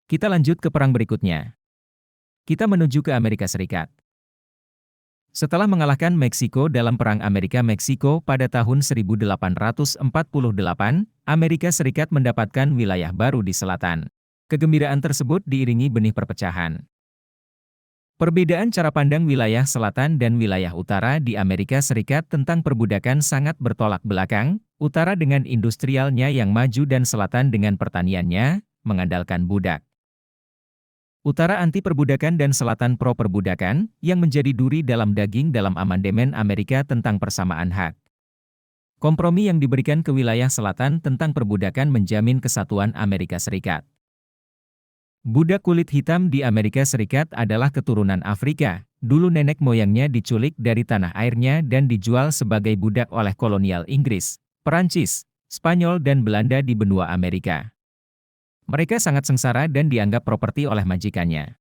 Kita lanjut ke perang berikutnya. Kita menuju ke Amerika Serikat. Setelah mengalahkan Meksiko dalam Perang Amerika-Meksiko pada tahun 1848, Amerika Serikat mendapatkan wilayah baru di selatan. Kegembiraan tersebut diiringi benih perpecahan. Perbedaan cara pandang wilayah selatan dan wilayah utara di Amerika Serikat tentang perbudakan sangat bertolak belakang, utara dengan industrialnya yang maju dan selatan dengan pertaniannya, mengandalkan budak. Utara anti-perbudakan dan selatan pro-perbudakan, yang menjadi duri dalam daging dalam amandemen Amerika tentang persamaan hak. Kompromi yang diberikan ke wilayah selatan tentang perbudakan menjamin kesatuan Amerika Serikat. Budak kulit hitam di Amerika Serikat adalah keturunan Afrika. Dulu nenek moyangnya diculik dari tanah airnya dan dijual sebagai budak oleh kolonial Inggris, Perancis, Spanyol dan Belanda di benua Amerika. Mereka sangat sengsara dan dianggap properti oleh majikannya.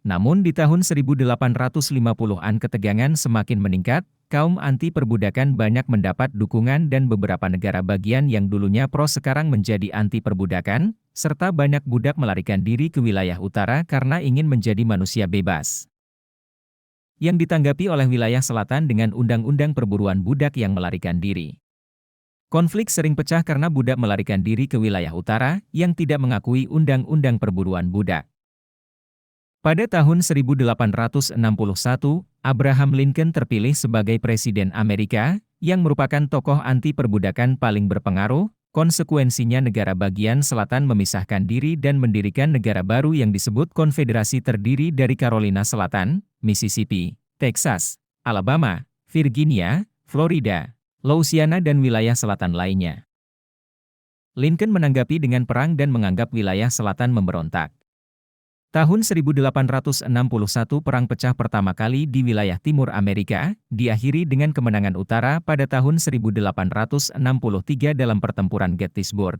Namun di tahun 1850-an ketegangan semakin meningkat, kaum anti-perbudakan banyak mendapat dukungan dan beberapa negara bagian yang dulunya pro sekarang menjadi anti-perbudakan, serta banyak budak melarikan diri ke wilayah utara karena ingin menjadi manusia bebas. Yang ditanggapi oleh wilayah selatan dengan undang-undang perburuan budak yang melarikan diri. Konflik sering pecah karena budak melarikan diri ke wilayah utara yang tidak mengakui undang-undang perburuan budak. Pada tahun 1861, Abraham Lincoln terpilih sebagai Presiden Amerika, yang merupakan tokoh anti-perbudakan paling berpengaruh. Konsekuensinya negara bagian selatan memisahkan diri dan mendirikan negara baru yang disebut Konfederasi terdiri dari Carolina Selatan, Mississippi, Texas, Alabama, Virginia, Florida, Louisiana dan wilayah selatan lainnya. Lincoln menanggapi dengan perang dan menganggap wilayah selatan memberontak. Tahun 1861 perang pecah pertama kali di wilayah timur Amerika, diakhiri dengan kemenangan utara pada tahun 1863 dalam pertempuran Gettysburg.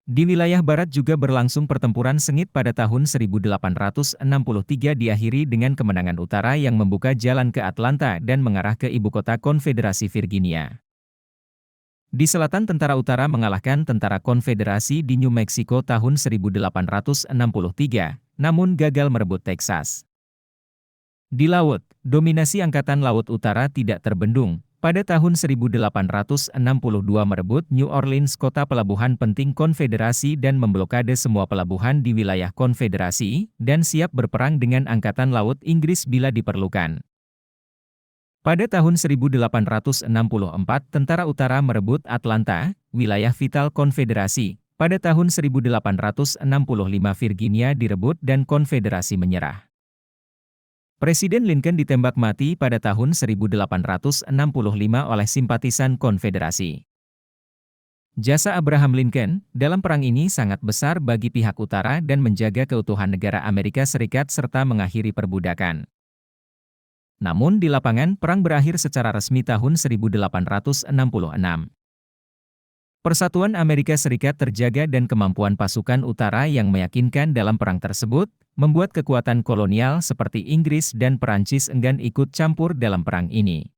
Di wilayah barat juga berlangsung pertempuran sengit pada tahun 1863 diakhiri dengan kemenangan utara yang membuka jalan ke Atlanta dan mengarah ke ibu kota Konfederasi Virginia. Di selatan tentara utara mengalahkan tentara konfederasi di New Mexico tahun 1863, namun gagal merebut Texas. Di laut, dominasi Angkatan Laut Utara tidak terbendung. Pada tahun 1862 merebut New Orleans, kota pelabuhan penting konfederasi dan memblokade semua pelabuhan di wilayah konfederasi, dan siap berperang dengan Angkatan Laut Inggris bila diperlukan. Pada tahun 1864, tentara utara merebut Atlanta, wilayah vital konfederasi. Pada tahun 1865 Virginia direbut dan konfederasi menyerah. Presiden Lincoln ditembak mati pada tahun 1865 oleh simpatisan konfederasi. Jasa Abraham Lincoln dalam perang ini sangat besar bagi pihak utara dan menjaga keutuhan negara Amerika Serikat serta mengakhiri perbudakan. Namun di lapangan, perang berakhir secara resmi tahun 1866. Persatuan Amerika Serikat terjaga dan kemampuan pasukan utara yang meyakinkan dalam perang tersebut, membuat kekuatan kolonial seperti Inggris dan Perancis enggan ikut campur dalam perang ini.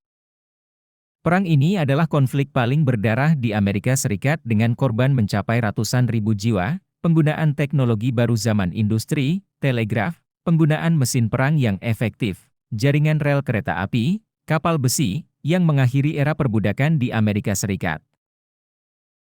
Perang ini adalah konflik paling berdarah di Amerika Serikat dengan korban mencapai ratusan ribu jiwa, penggunaan teknologi baru zaman industri, telegraf, penggunaan mesin perang yang efektif, jaringan rel kereta api, kapal besi, yang mengakhiri era perbudakan di Amerika Serikat.